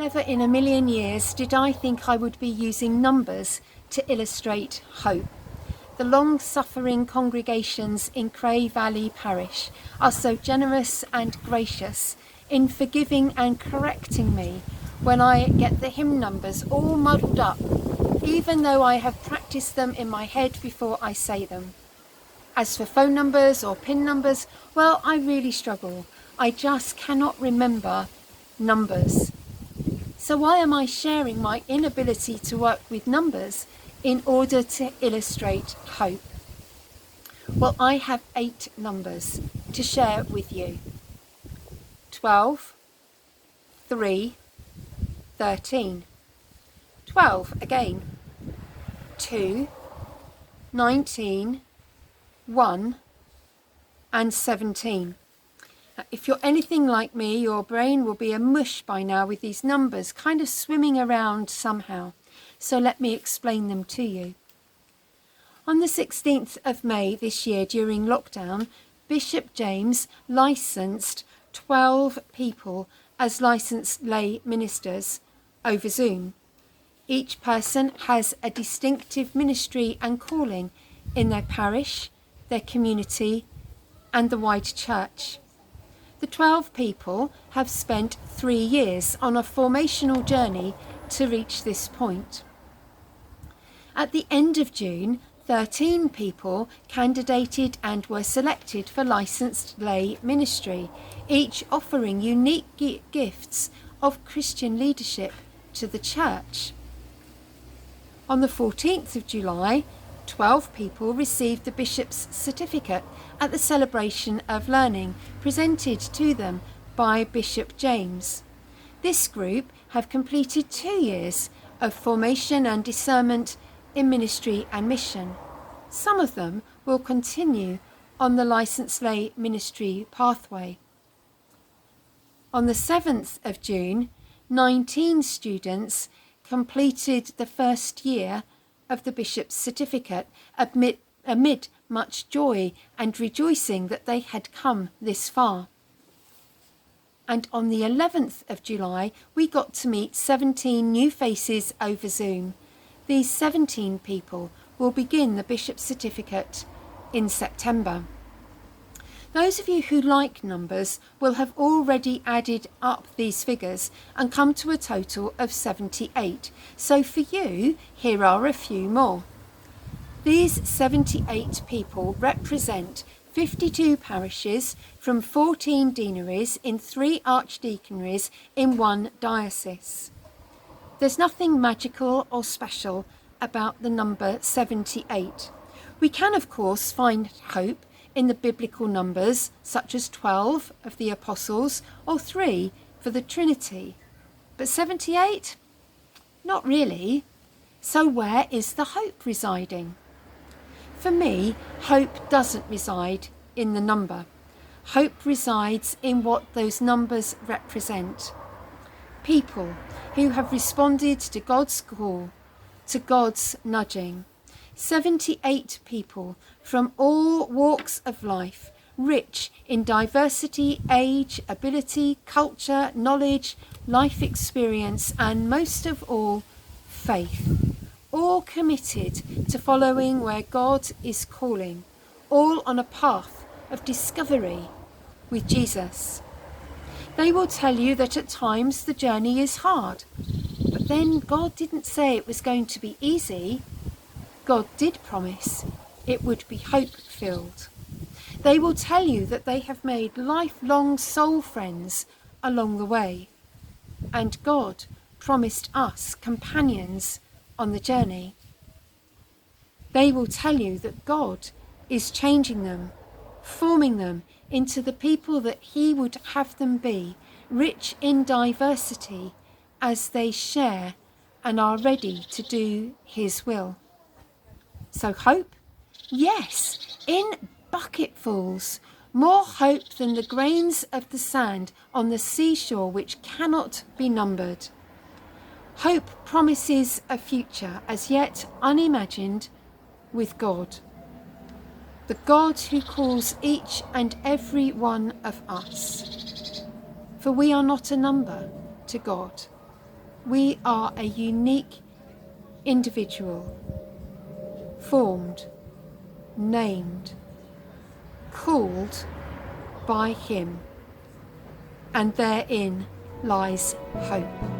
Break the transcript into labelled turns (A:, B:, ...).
A: Never in a million years did I think I would be using numbers to illustrate hope. The long-suffering congregations in Cray Valley Parish are so generous and gracious in forgiving and correcting me when I get the hymn numbers all muddled up, even though I have practiced them in my head before I say them. As for phone numbers or PIN numbers, well, I really struggle. I just cannot remember numbers. So why am I sharing my inability to work with numbers in order to illustrate hope? Well, I have 8 numbers to share with you. 12, 3, 13. 12 again. 2, 19, 1 and 17. If you're anything like me, your brain will be a mush by now with these numbers kind of swimming around somehow. So let me explain them to you. On the 16th of May this year, during lockdown, Bishop James licensed 12 people as licensed lay ministers over Zoom. Each person has a distinctive ministry and calling in their parish, their community, and the wide church. The 12 people have spent 3 years on a formational journey to reach this point. At the end of June, 13 people candidated and were selected for licensed lay ministry, each offering unique gifts of Christian leadership to the church. On the 14th of July, 12 people received the bishop's certificate at the celebration of learning presented to them by Bishop James. This group have completed 2 years of formation and discernment in ministry and mission. Some of them will continue on the licensed lay ministry pathway. On the 7th of June, 19 students completed the first year of the bishop's certificate amid much joy and rejoicing that they had come this far. And on the 11th of July, we got to meet 17 new faces over Zoom. These 17 people will begin the bishop's certificate in September. Those of you who like numbers will have already added up these figures and come to a total of 78. So for you, here are a few more. These 78 people represent 52 parishes from 14 deaneries in 3 archdeaconries in 1 diocese. There's nothing magical or special about the number 78. We can, of course, find hope in the biblical numbers, such as 12 of the apostles or 3 for the Trinity. But 78? Not really. So where is the hope residing? For me, hope doesn't reside in the number. Hope resides in what those numbers represent. People who have responded to God's call, to God's nudging. 78 people from all walks of life, rich in diversity, age, ability, culture, knowledge, life experience, and most of all, faith. All committed to following where God is calling, all on a path of discovery with Jesus. They will tell you that at times the journey is hard, but then God didn't say it was going to be easy. God did promise it would be hope-filled. They will tell you that they have made lifelong soul friends along the way, and God promised us companions on the journey. They will tell you that God is changing them, forming them into the people that He would have them be, rich in diversity as they share and are ready to do His will. So hope? Yes, in bucketfuls. More hope than the grains of the sand on the seashore which cannot be numbered. Hope promises a future as yet unimagined with God. The God who calls each and every one of us. For we are not a number to God. We are a unique individual, formed, named, called by him, and therein lies hope.